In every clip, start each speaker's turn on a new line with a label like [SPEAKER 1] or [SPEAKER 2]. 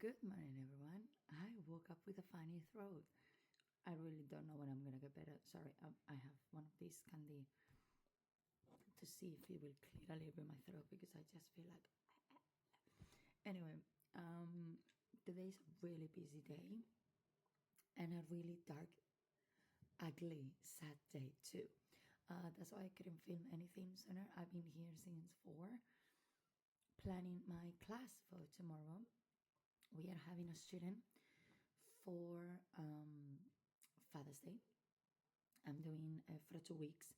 [SPEAKER 1] Good morning, everyone. I woke up with a funny throat. I really don't know when I'm gonna get better. Sorry, I have one of these candy to see if it will clear a little bit my throat because I just feel like. Anyway, today's a really busy day and a really dark, ugly, sad day too. That's why I couldn't film anything sooner. I've been here since 4, planning my class for tomorrow. We are having a student for Father's Day. I'm doing for 2 weeks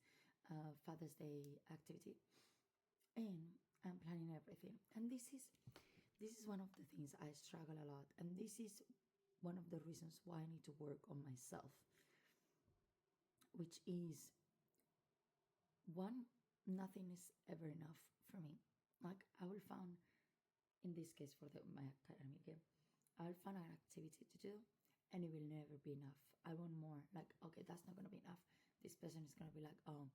[SPEAKER 1] Father's Day activity, and I'm planning everything. And this is one of the things I struggle a lot, and this is one of the reasons why I need to work on myself, which is one, nothing is ever enough for me. Like I will find, in this case for my academy game, I'll find an activity to do, and it will never be enough. I want more. Like, okay, that's not gonna be enough. This person is gonna be like, oh,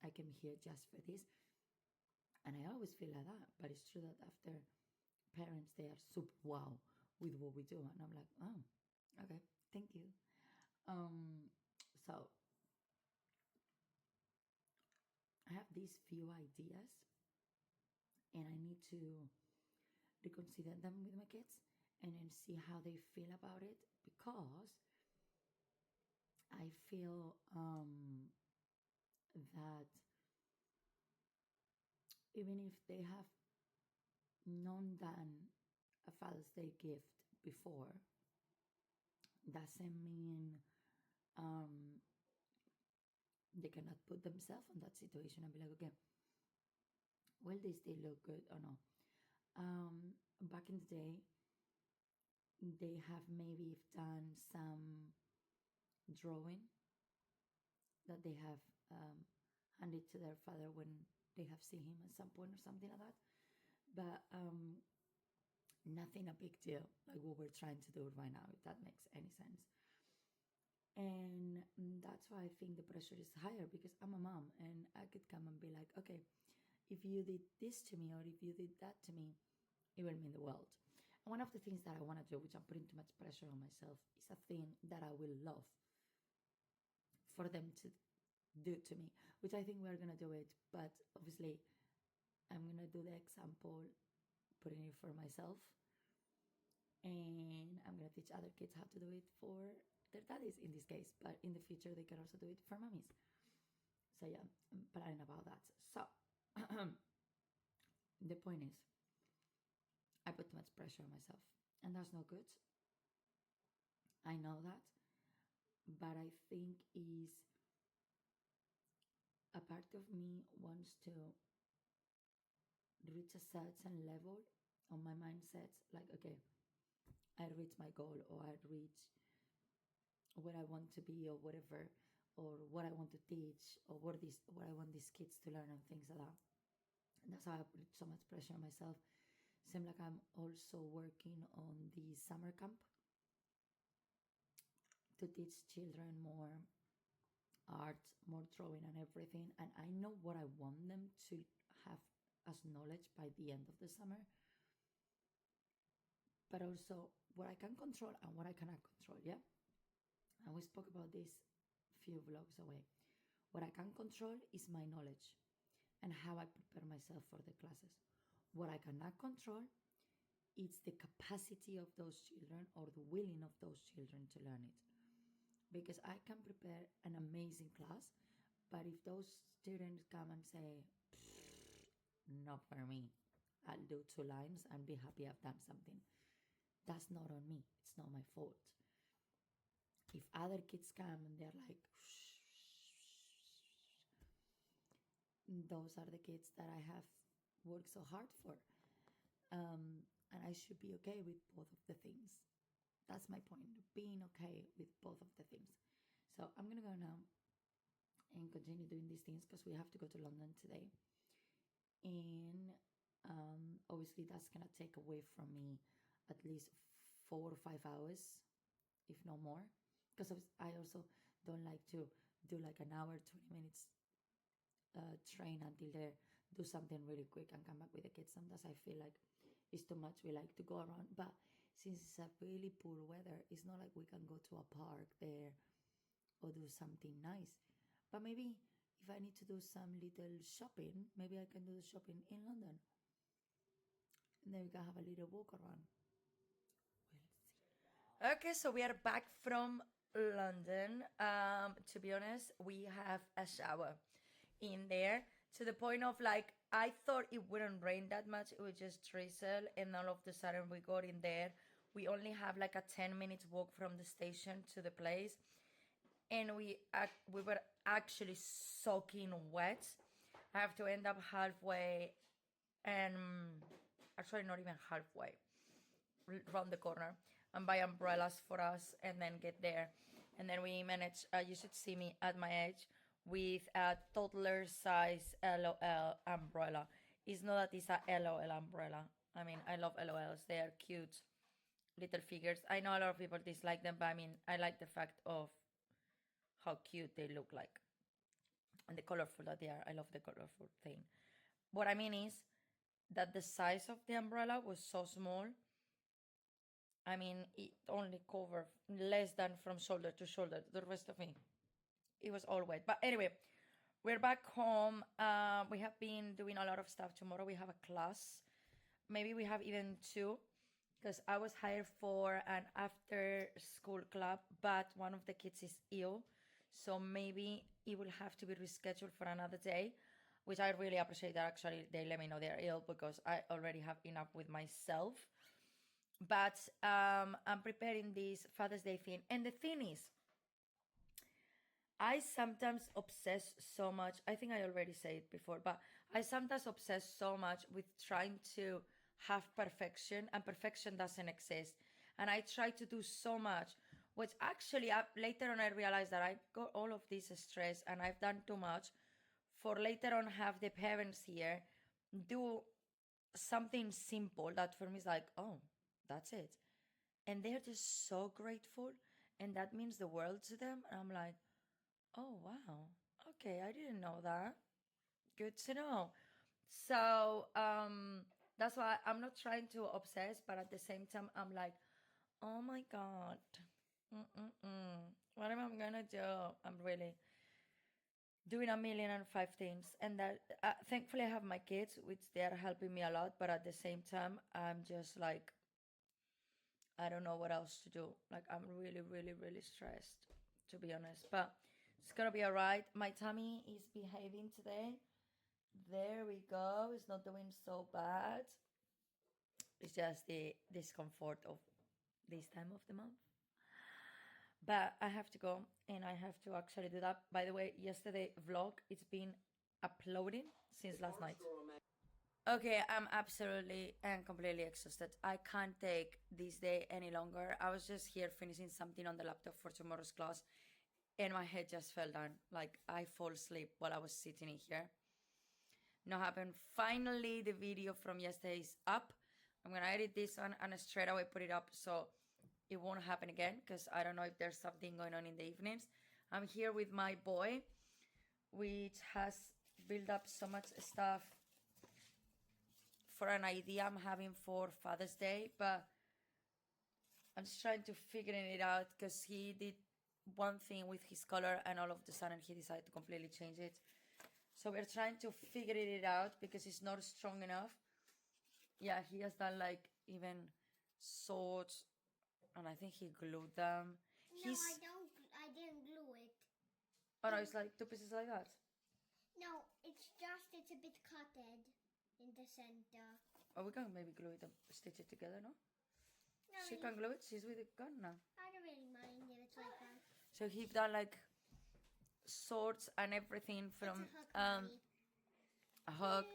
[SPEAKER 1] I came here just for this. And I always feel like that. But it's true that after parents, they are super wow with what we do. And I'm like, oh, okay, thank you. So I have these few ideas and I need to reconsider them with my kids and then see how they feel about it, because I feel that even if they have known done a Father's Day gift before, doesn't mean um, they cannot put themselves in that situation and be like, okay, will this day look good or no? Back in the day, they have maybe done some drawing that they have handed to their father when they have seen him at some point or something like that. But nothing a big deal, like what we're trying to do right now, if that makes any sense. And that's why I think the pressure is higher, because I'm a mom and I could come and be like, okay, if you did this to me or if you did that to me, it will mean the world. And one of the things that I want to do, which I'm putting too much pressure on myself, is a thing that I will love for them to do to me, which I think we're going to do it. But obviously, I'm going to do the example, putting it for myself. And I'm going to teach other kids how to do it for their daddies in this case. But in the future, they can also do it for mommies. So yeah, I'm planning about that. So the point is, I put too much pressure on myself, and that's not good. I know that, but I think is a part of me wants to reach a certain level on my mindset, like, okay, I reach my goal, or I reach where I want to be, or whatever, or what I want to teach, or what I want these kids to learn, and things like that. And that's how I put so much pressure on myself. Seems like I'm also working on the summer camp to teach children more art, more drawing, and everything. And I know what I want them to have as knowledge by the end of the summer, but also what I can control and what I cannot control. Yeah. And we spoke about this few vlogs away. What I can control is my knowledge and how I prepare myself for the classes. What I cannot control is the capacity of those children or the willing of those children to learn it. Because I can prepare an amazing class, but if those students come and say, not for me, I'll do 2 lines and be happy I've done something, that's not on me. It's not my fault. If other kids come and they're like, those are the kids that I have worked so hard for. And I should be okay with both of the things. That's my point, being okay with both of the things. So I'm going to go now and continue doing these things because we have to go to London today. And obviously, that's going to take away from me at least 4 or 5 hours, if no more. Because I also don't like to do like an hour, 20 minutes train until there, do something really quick and come back with the kids. Sometimes I feel like it's too much. We like to go around, but since it's a really poor weather, it's not like we can go to a park there or do something nice. But maybe if I need to do some little shopping, maybe I can do the shopping in London, and then we can have a little walk around. We'll see. Okay, so we are back from London. To be honest, we have a shower in there to the point of like I thought it wouldn't rain that much. It would just drizzle, and all of a sudden we got in there. We only have like a 10 minutes walk from the station to the place, and we were actually soaking wet. I have to end up halfway, and actually not even halfway, round the corner, and buy umbrellas for us, and then get there, and then we managed. You should see me at my age with a toddler size LOL umbrella. It's not that it's a LOL umbrella. I mean, I love LOLs. They are cute little figures. I know a lot of people dislike them, but I mean, I like the fact of how cute they look like and the colorful that they are. I love the colorful thing. What I mean is that the size of the umbrella was so small. I mean, it only covered less than from shoulder to shoulder. The rest of me, it was all wet. But anyway, we're back home. We have been doing a lot of stuff. Tomorrow we have a class. Maybe we have even two, because I was hired for an after school club, but one of the kids is ill. So maybe it will have to be rescheduled for another day, which I really appreciate that actually they let me know they're ill, because I already have enough with myself. But I'm preparing this Father's Day thing. And the thing is, I sometimes obsess so much. I think I already said it before, but I sometimes obsess so much with trying to have perfection, and perfection doesn't exist. And I try to do so much, which actually later on I realized that I got all of this stress and I've done too much for later on have the parents here do something simple that for me is like, oh, that's it. And they're just so grateful. And that means the world to them. And I'm like, oh, wow. Okay, I didn't know that. Good to know. So that's why I'm not trying to obsess, but at the same time, I'm like, oh my God. What am I going to do? I'm really doing a million and five things. And that thankfully, I have my kids, which they are helping me a lot. But at the same time, I'm just like, I don't know what else to do. Like, I'm really, really, really stressed, to be honest. But it's gonna be all right. My tummy is behaving today. There we go. It's not doing so bad. It's just the discomfort of this time of the month. But I have to go and I have to actually do that. By the way, yesterday vlog, it's been uploading since last night. Okay, I'm absolutely and completely exhausted. I can't take this day any longer. I was just here finishing something on the laptop for tomorrow's class, and my head just fell down. Like, I fall asleep while I was sitting in here. Not happened. Finally, the video from yesterday is up. I'm gonna edit this one and straight away put it up so it won't happen again, because I don't know if there's something going on in the evenings. I'm here with my boy, which has built up so much stuff for an idea I'm having for Father's Day, but I'm just trying to figure it out, because he did one thing with his color and all of a sudden he decided to completely change it. So we're trying to figure it out because it's not strong enough. Yeah, he has done like even swords, and I think he glued them.
[SPEAKER 2] No, I didn't glue it.
[SPEAKER 1] Oh no, it's like two pieces like that.
[SPEAKER 2] No, it's a bit cutted in the center.
[SPEAKER 1] Oh, we can maybe glue it and stitch it together, no?
[SPEAKER 2] No,
[SPEAKER 1] She can glue it. She's with the gun now.
[SPEAKER 2] I don't really mind if it's like that.
[SPEAKER 1] So he done like swords and everything from a hook.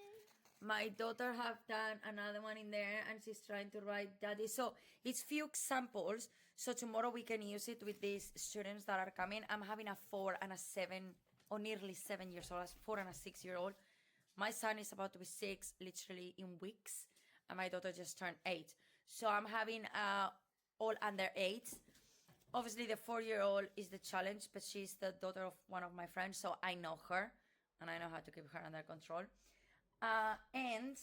[SPEAKER 1] My daughter have done another one in there, and she's trying to write daddy. So it's few examples. So tomorrow we can use it with these students that are coming. I'm having a 4 and a 7, or nearly 7 years old, 4 and a 6-year-old. My son is about to be 6, literally in weeks, and my daughter just turned 8. So I'm having all under 8. Obviously, the 4-year-old is the challenge, but she's the daughter of one of my friends, so I know her, and I know how to keep her under control. And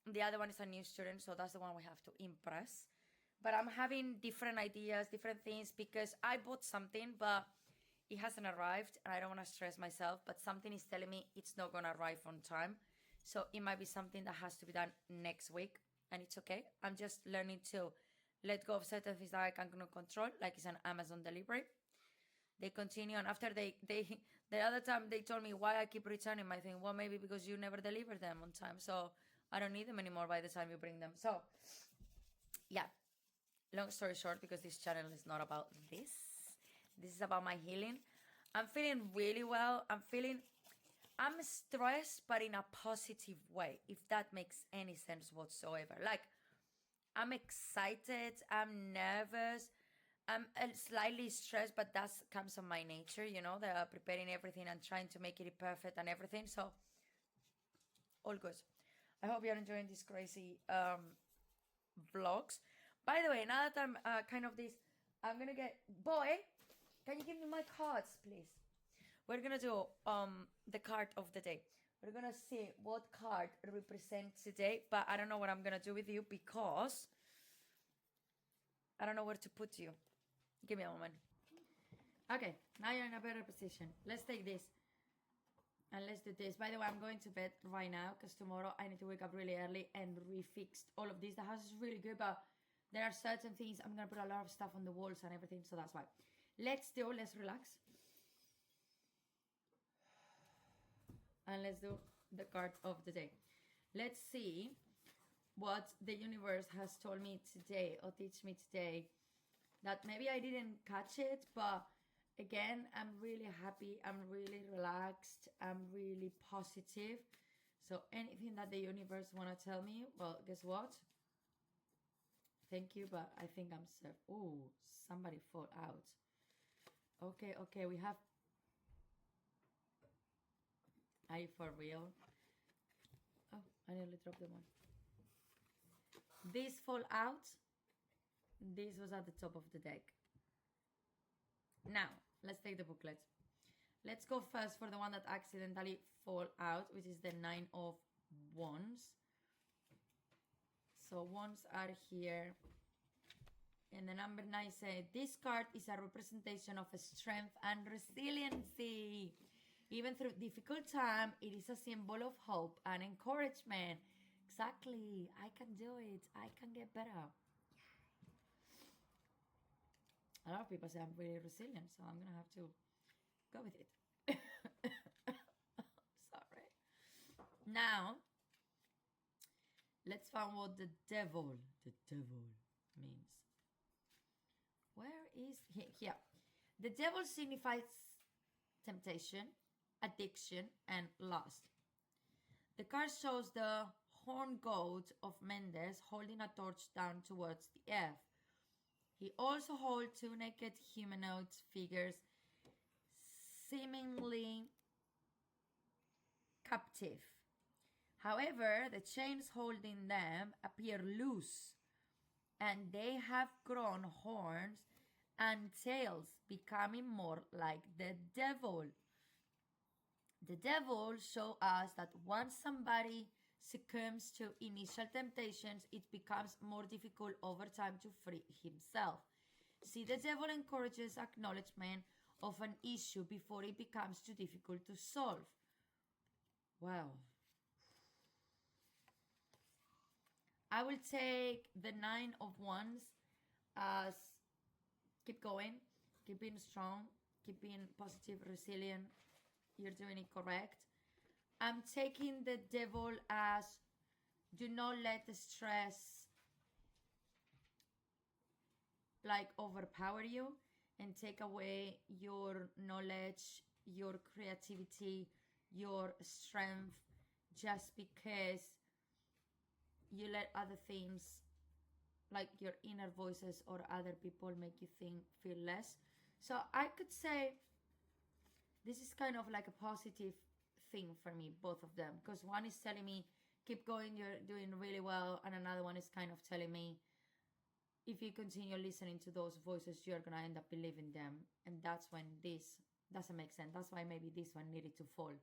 [SPEAKER 3] The other one is a new student, so that's the one we have to impress. But I'm having different ideas, different things, because I bought something, but it hasn't arrived, and I don't want to stress myself. But something is telling me it's not going to arrive on time. So it might be something that has to be done next week, and it's okay. I'm just learning to let go of certain things that I can control, like it's an Amazon delivery. They continue, and after the other time they told me why I keep returning my thing. Well, maybe because you never deliver them on time, so I don't need them anymore by the time you bring them. So, yeah. Long story short, because this channel is not about this. This is about my healing. I'm feeling really well. I'm stressed, but in a positive way, if that makes any sense whatsoever. Like, I'm excited, I'm nervous, I'm slightly stressed, but that comes from my nature, the preparing everything and trying to make it perfect and everything. So, all good. I hope you're enjoying these crazy vlogs. By the way, now that I'm kind of this, I'm gonna get, boy, can you give me my cards, please? We're gonna do the card of the day. We're gonna see what card represents today, but I don't know what I'm gonna do with you because I don't know where to put you. Give me a moment. Okay, now you're in a better position. Let's take this. And let's do this. By the way, I'm going to bed right now because tomorrow I need to wake up really early and refix all of this. The house is really good, but there are certain things. I'm going to put a lot of stuff on the walls and everything, so that's why. Let's relax. And let's do the card of the day. Let's see what the universe has told me today or teach me today. That maybe I didn't catch it, but again, I'm really happy. I'm really relaxed. I'm really positive. So anything that the universe want to tell me, well, guess what? Thank you, but I think I'm served. Oh, somebody fall out. Okay, we have... Are you for real? Oh, I nearly dropped the one. This fall out. This was at the top of the deck. Now, let's take the booklet. Let's go first for the one that accidentally fall out, which is the 9 of Wands. So wands are here. And the number 9 says, this card is a representation of strength and resiliency. Even through difficult time, it is a symbol of hope and encouragement. Exactly. I can do it. I can get better. A lot of people say I'm really resilient, so I'm going to have to go with it. Sorry. Now, let's find what the devil means. Where is he? Here. The devil signifies temptation, addiction, and lust. The card shows the horned goat of Mendes holding a torch down towards the earth. He also holds two naked humanoid figures seemingly captive. However, the chains holding them appear loose, and they have grown horns and tails, becoming more like the devil. The devil shows us that once somebody succumbs to initial temptations, it becomes more difficult over time to free himself. See, the devil encourages acknowledgement of an issue before it becomes too difficult to solve. Wow. I will take the 9 of Wands as keep going, keep being strong, keep being positive, resilient. You're doing it correct. I'm taking the devil as do not let the stress overpower you and take away your knowledge, your creativity, your strength just because you let other things like your inner voices or other people make you feel less. So I could say this is kind of like a positive thing for me, both of them, because one is telling me keep going, you're doing really well, and another one is kind of telling me if you continue listening to those voices, you're gonna end up believing them. And that's when this doesn't make sense. That's why maybe this one needed to fall,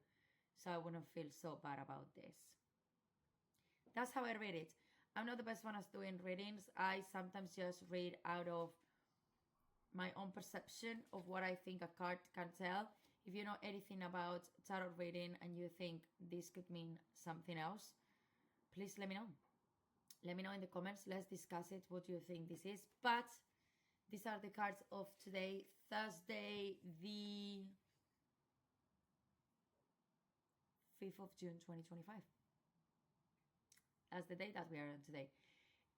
[SPEAKER 3] so I wouldn't feel so bad about this. That's how I read it. I'm not the best one at doing readings. I sometimes just read out of my own perception of what I think a card can tell. If you know anything about tarot reading and you think this could mean something else, please let me know. Let me know in the comments. Let's discuss it. What do you think this is? But these are the cards of today, Thursday, the 5th of June 2025. That's the day that we are on today.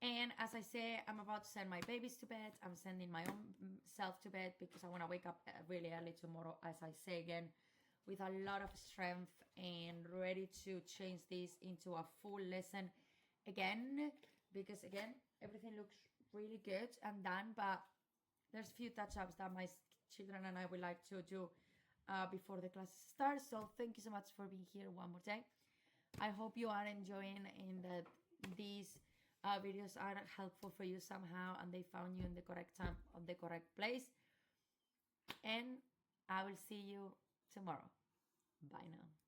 [SPEAKER 3] And as I say, I'm about to send my babies to bed. I'm sending my own self to bed because I want to wake up really early tomorrow, as I say again, with a lot of strength and ready to change this into a full lesson again. Because again, everything looks really good and done, but there's a few touch-ups that my children and I would like to do before the class starts. So thank you so much for being here one more time. I hope you are enjoying and that these videos are helpful for you somehow and they found you in the correct time, on the correct place. And I will see you tomorrow. Bye now.